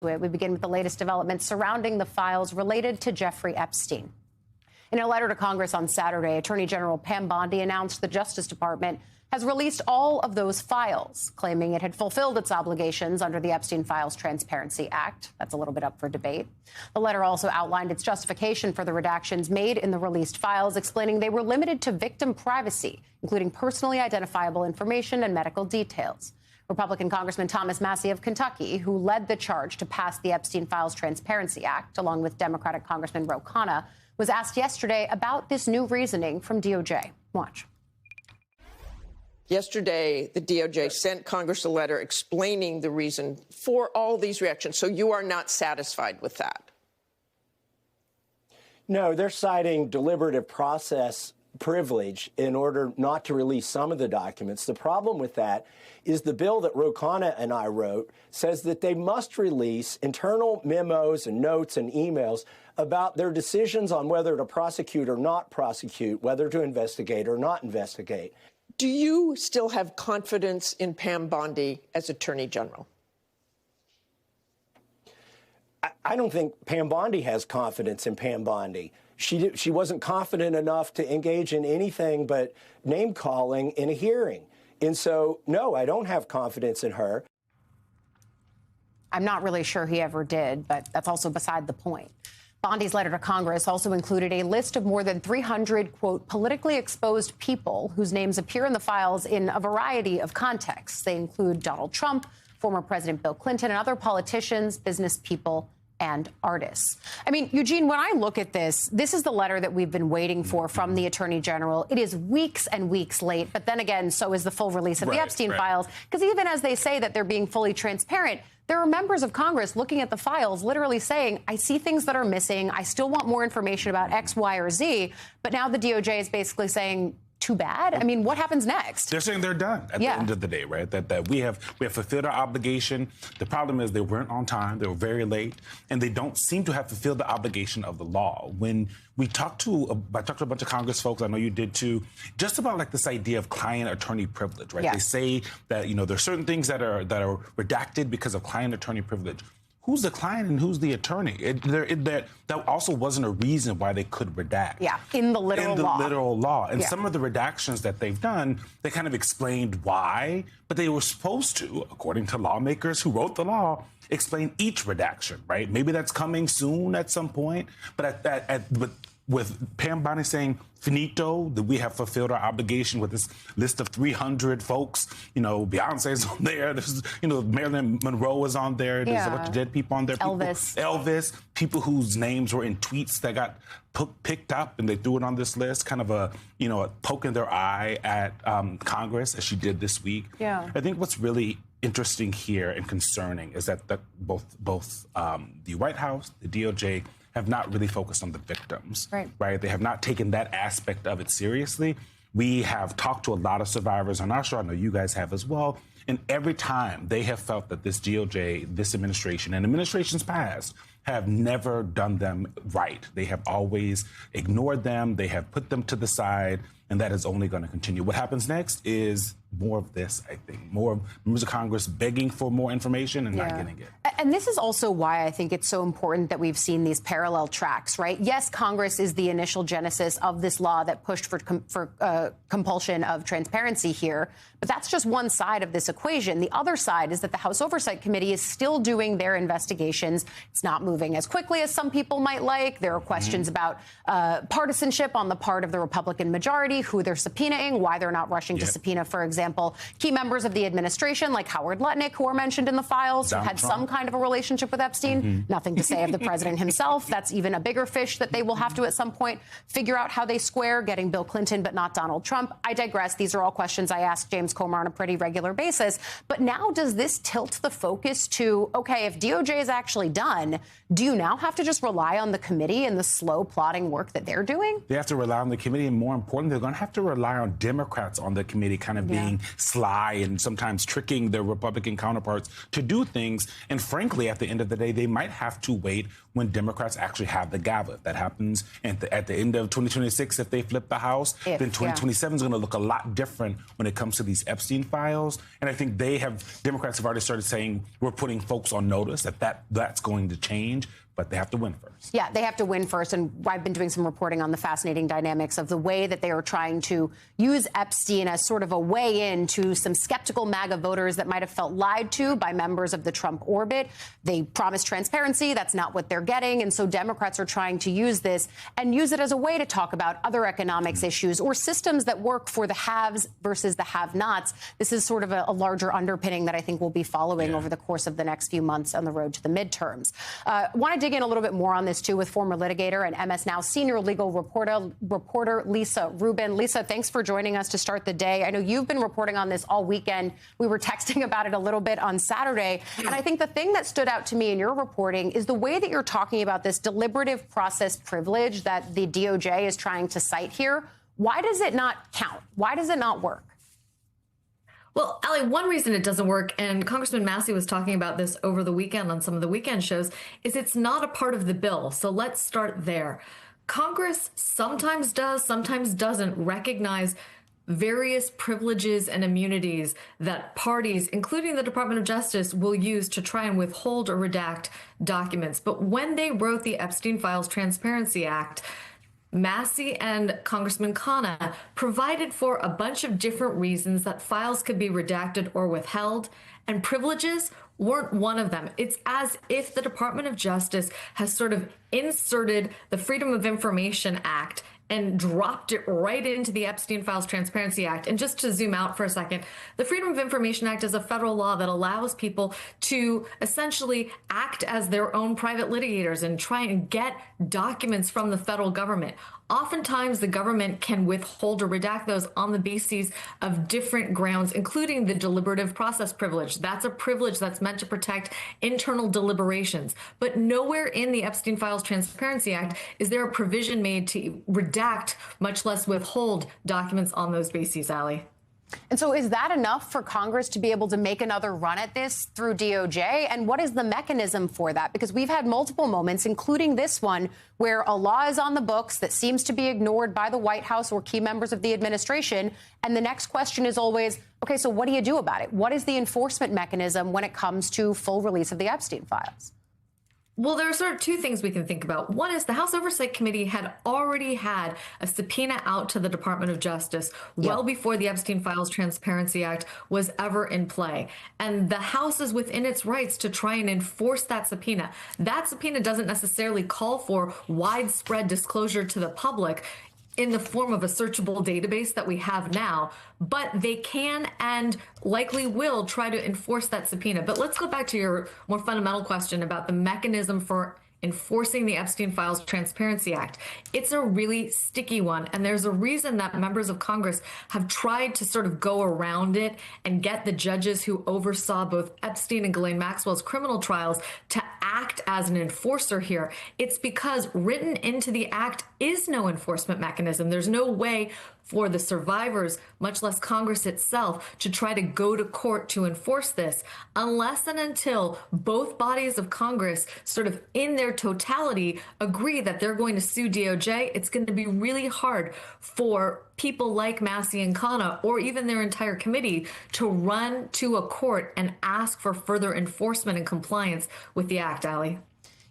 We begin with the latest developments surrounding the files related to Jeffrey Epstein. In a letter to Congress on Saturday, Attorney General Pam Bondi announced the Justice Department has released all of those files, claiming it had fulfilled its obligations under the Epstein Files Transparency Act. That's a little bit up for debate. The letter also outlined its justification for the redactions made in the released files, explaining they were limited to victim privacy, including personally identifiable information and medical details. Republican Congressman Thomas Massie of Kentucky, who led the charge to pass the Epstein Files Transparency Act, along with Democratic Congressman Ro Khanna, was asked yesterday about this new reasoning from DOJ. Watch. Yesterday, the DOJ sent Congress a letter explaining the reason for all these reactions. So you are not satisfied with that? No, they're citing deliberative process privilege in order not to release some of the documents. The problem with that is the bill that Ro Khanna and I wrote says that they must release internal memos and notes and emails about their decisions on whether to prosecute or not prosecute, whether to investigate or not investigate. Do you still have confidence in Pam Bondi as Attorney General? I don't think Pam Bondi has confidence in Pam Bondi. She wasn't confident enough to engage in anything but name-calling in a hearing. And so, no, I don't have confidence in her. I'm not really sure he ever did, but that's also beside the point. Bondi's letter to Congress also included a list of more than 300, quote, politically exposed people whose names appear in the files in a variety of contexts. They include Donald Trump, former President Bill Clinton, and other politicians, business people, and artists. I mean, Eugene, when I look at this is the letter that we've been waiting for from the Attorney General. It is weeks and weeks late, but then again, so is the full release of the Epstein files. Because even as they say that they're being fully transparent, there are members of Congress looking at the files, literally saying, I see things that are missing. I still want more information about X, Y, or Z. But now the DOJ is basically saying, too bad? I mean, what happens next? They're saying they're done at the end of the day, right? That we have fulfilled our obligation. The problem is they weren't on time. They were very late. And they don't seem to have fulfilled the obligation of the law. When I talked to a bunch of Congress folks, I know you did too, just about like this idea of client-attorney privilege, right? They say that, you know, there's certain things that are redacted because of client-attorney privilege. Who's the client and who's the attorney? That also wasn't a reason why they could redact. Yeah, in the literal law. And some of the redactions that they've done, they kind of explained why, but they were supposed to, according to lawmakers who wrote the law, explain each redaction, right? Maybe that's coming soon at some point, but with Pam Bondi saying, finito, that we have fulfilled our obligation with this list of 300 folks. You know, Beyonce's on there. There's, you know, Marilyn Monroe is on there. There's a bunch of dead people on there. Elvis, people whose names were in tweets that got picked up and they threw it on this list, kind of a poke in their eye at Congress, as she did this week. Yeah. I think what's really interesting here and concerning is that both the White House, the DOJ, have not really focused on the victims, right? They have not taken that aspect of it seriously. We have talked to a lot of survivors on our show. I know you guys have as well. And every time they have felt that this DOJ, this administration, and administrations past have never done them right. They have always ignored them. They have put them to the side. And that is only going to continue. What happens next is more of this, I think. More members of Congress begging for more information and not getting it. And this is also why I think it's so important that we've seen these parallel tracks, right? Yes, Congress is the initial genesis of this law that pushed for compulsion of transparency here. But that's just one side of this equation. The other side is that the House Oversight Committee is still doing their investigations. It's not moving as quickly as some people might like. There are questions about partisanship on the part of the Republican majority, who they're subpoenaing, why they're not rushing to subpoena, for example, key members of the administration like Howard Lutnick, who are mentioned in the files, who had some kind of a relationship with Epstein. Nothing to say of the president himself. That's even a bigger fish that they will have to at some point figure out how they square, getting Bill Clinton but not Donald Trump. I digress. These are all questions I ask James Comer on a pretty regular basis. But now does this tilt the focus to, okay, if DOJ is actually done, do you now have to just rely on the committee and the slow plotting work that they're doing? They have to rely on the committee, and more important, they're going to have to rely on Democrats on the committee kind of being being sly and sometimes tricking their Republican counterparts to do things. And frankly, at the end of the day, they might have to wait when Democrats actually have the gavel. If that happens at the end of 2026, if they flip the House, then 2027 is going to look a lot different when it comes to these Epstein files. And I think Democrats have already started saying we're putting folks on notice that's going to change. But they have to win first. Yeah, they have to win first. And I've been doing some reporting on the fascinating dynamics of the way that they are trying to use Epstein as sort of a way in to some skeptical MAGA voters that might have felt lied to by members of the Trump orbit. They promised transparency. That's not what they're getting. And so Democrats are trying to use this and use it as a way to talk about other economics issues or systems that work for the haves versus the have-nots. This is sort of a larger underpinning that I think we'll be following over the course of the next few months on the road to the midterms. Want to dig in a little bit more on this, too, with former litigator and MS Now senior legal reporter Lisa Rubin. Lisa, thanks for joining us to start the day. I know you've been reporting on this all weekend. We were texting about it a little bit on Saturday. And I think the thing that stood out to me in your reporting is the way that you're talking about this deliberative process privilege that the DOJ is trying to cite here. Why does it not count? Why does it not work? Well, Ali, one reason it doesn't work, and Congressman Massey was talking about this over the weekend on some of the weekend shows, is it's not a part of the bill. So let's start there. Congress sometimes does, sometimes doesn't recognize various privileges and immunities that parties, including the Department of Justice, will use to try and withhold or redact documents. But when they wrote the Epstein Files Transparency Act, Massey and Congressman Khanna provided for a bunch of different reasons that files could be redacted or withheld, and privileges weren't one of them. It's as if the Department of Justice has sort of inserted the Freedom of Information Act and dropped it right into the Epstein Files Transparency Act. And just to zoom out for a second, the Freedom of Information Act is a federal law that allows people to essentially act as their own private litigators and try and get documents from the federal government. Oftentimes, the government can withhold or redact those on the basis of different grounds, including the deliberative process privilege. That's a privilege that's meant to protect internal deliberations. But nowhere in the Epstein Files Transparency Act is there a provision made to redact, much less withhold, documents on those bases, Ali. And so is that enough for Congress to be able to make another run at this through DOJ? And what is the mechanism for that? Because we've had multiple moments, including this one, where a law is on the books that seems to be ignored by the White House or key members of the administration. And the next question is always, OK, so what do you do about it? What is the enforcement mechanism when it comes to full release of the Epstein files? Well, there are sort of two things we can think about. One is the House Oversight Committee had already had a subpoena out to the Department of Justice well before the Epstein Files Transparency Act was ever in play. And the House is within its rights to try and enforce that subpoena. That subpoena doesn't necessarily call for widespread disclosure to the public in the form of a searchable database that we have now, but they can and likely will try to enforce that subpoena. But let's go back to your more fundamental question about the mechanism for enforcing the Epstein Files Transparency Act. It's a really sticky one, and there's a reason that members of Congress have tried to sort of go around it and get the judges who oversaw both Epstein and Ghislaine Maxwell's criminal trials to act as an enforcer here. It's because written into the act is no enforcement mechanism. There's no way for the survivors, much less Congress itself, to try to go to court to enforce this unless and until both bodies of Congress sort of in their totality agree that they're going to sue DOJ. It's going to be really hard for people like Massey and Khanna or even their entire committee to run to a court and ask for further enforcement and compliance with the act, Ali.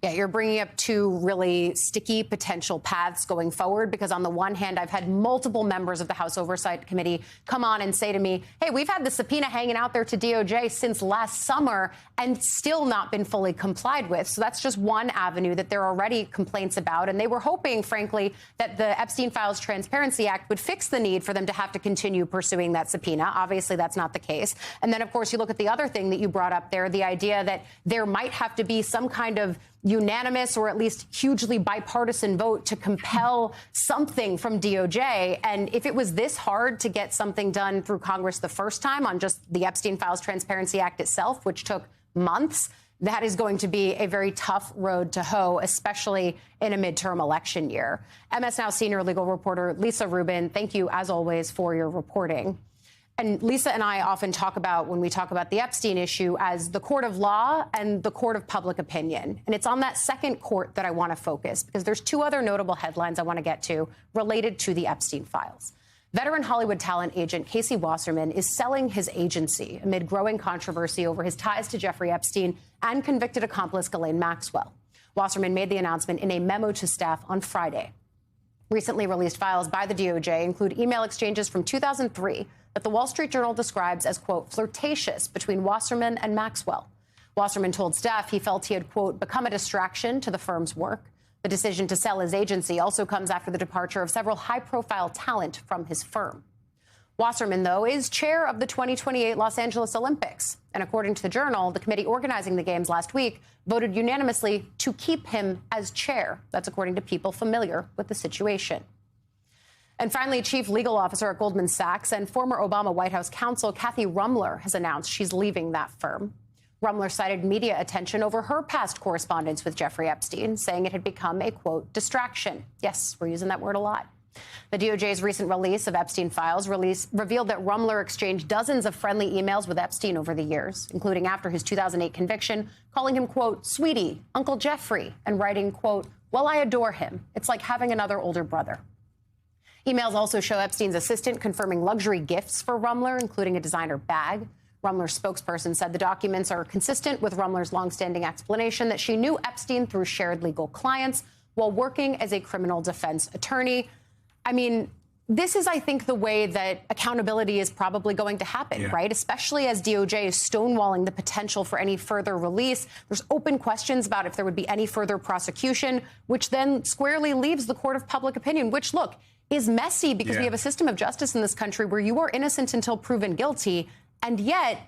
Yeah, you're bringing up two really sticky potential paths going forward, because on the one hand, I've had multiple members of the House Oversight Committee come on and say to me, hey, we've had the subpoena hanging out there to DOJ since last summer and still not been fully complied with. So that's just one avenue that there are already complaints about. And they were hoping, frankly, that the Epstein Files Transparency Act would fix the need for them to have to continue pursuing that subpoena. Obviously, that's not the case. And then, of course, you look at the other thing that you brought up there, the idea that there might have to be some kind of unanimous or at least hugely bipartisan vote to compel something from DOJ. And if it was this hard to get something done through Congress the first time on just the Epstein Files Transparency Act itself, which took months, that is going to be a very tough road to hoe, especially in a midterm election year. MS Now senior legal reporter Lisa Rubin, thank you, as always, for your reporting. And Lisa and I often talk about, when we talk about the Epstein issue, as the court of law and the court of public opinion. And it's on that second court that I want to focus, because there's two other notable headlines I want to get to related to the Epstein files. Veteran Hollywood talent agent Casey Wasserman is selling his agency amid growing controversy over his ties to Jeffrey Epstein and convicted accomplice Ghislaine Maxwell. Wasserman made the announcement in a memo to staff on Friday. Recently released files by the DOJ include email exchanges from 2003 that the Wall Street Journal describes as, quote, flirtatious between Wasserman and Maxwell. Wasserman told staff he felt he had, quote, become a distraction to the firm's work. The decision to sell his agency also comes after the departure of several high-profile talent from his firm. Wasserman, though, is chair of the 2028 Los Angeles Olympics. And according to the Journal, the committee organizing the games last week voted unanimously to keep him as chair. That's according to people familiar with the situation. And finally, chief legal officer at Goldman Sachs and former Obama White House counsel Kathy Rummler has announced she's leaving that firm. Rummler cited media attention over her past correspondence with Jeffrey Epstein, saying it had become a, quote, distraction. Yes, we're using that word a lot. The DOJ's recent release of Epstein files revealed that Rummler exchanged dozens of friendly emails with Epstein over the years, including after his 2008 conviction, calling him, quote, sweetie, Uncle Jeffrey, and writing, quote, well, I adore him. It's like having another older brother. Emails also show Epstein's assistant confirming luxury gifts for Rummler, including a designer bag. Rummler's spokesperson said the documents are consistent with Rummler's longstanding explanation that she knew Epstein through shared legal clients while working as a criminal defense attorney. I mean, this is, I think, the way that accountability is probably going to happen, right? Especially as DOJ is stonewalling the potential for any further release. There's open questions about if there would be any further prosecution, which then squarely leaves the court of public opinion, which, look, is messy because we have a system of justice in this country where you are innocent until proven guilty. And yet,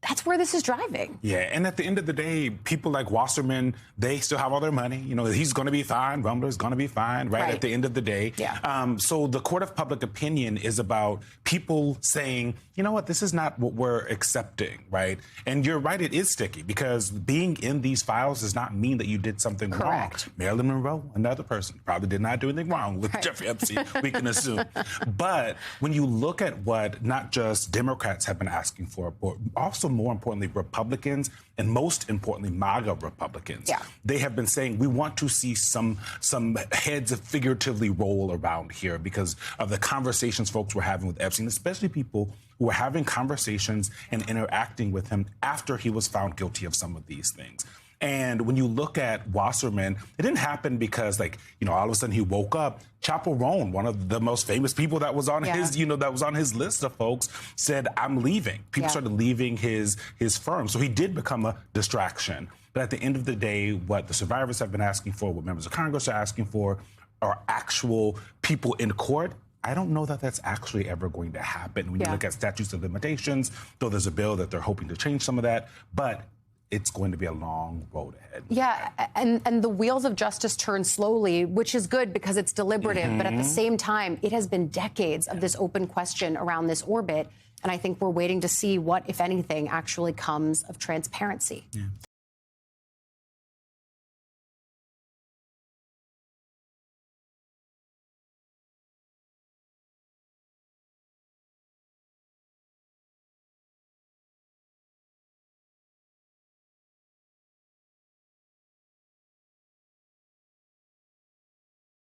that's where this is driving. Yeah, and at the end of the day, people like Wasserman, they still have all their money. You know, he's going to be fine. Rummler's going to be fine, right? At the end of the day. Yeah. So the court of public opinion is about people saying, you know what, this is not what we're accepting, right? And you're right, it is sticky because being in these files does not mean that you did something wrong. Marilyn Monroe, another person, probably did not do anything wrong with Jeffrey Epstein, we can assume. But when you look at what not just Democrats have been asking for, but also more importantly, Republicans, and most importantly, MAGA Republicans, they have been saying we want to see some heads figuratively roll around here because of the conversations folks were having with Epstein, especially people who were having conversations and interacting with him after he was found guilty of some of these things. And when you look at Wasserman, it didn't happen because, like, you know, all of a sudden he woke up. Chappell Roan, one of the most famous people that was on his, you know, that was on his list of folks, said, I'm leaving. People started leaving his firm. So he did become a distraction. But at the end of the day, what the survivors have been asking for, what members of Congress are asking for, are actual people in court. I don't know that that's actually ever going to happen. When you look at statutes of limitations, though there's a bill that they're hoping to change some of that, but it's going to be a long road ahead. Yeah, and the wheels of justice turn slowly, which is good because it's deliberative. But at the same time, it has been decades of this open question around this orbit. And I think we're waiting to see what, if anything, actually comes of transparency.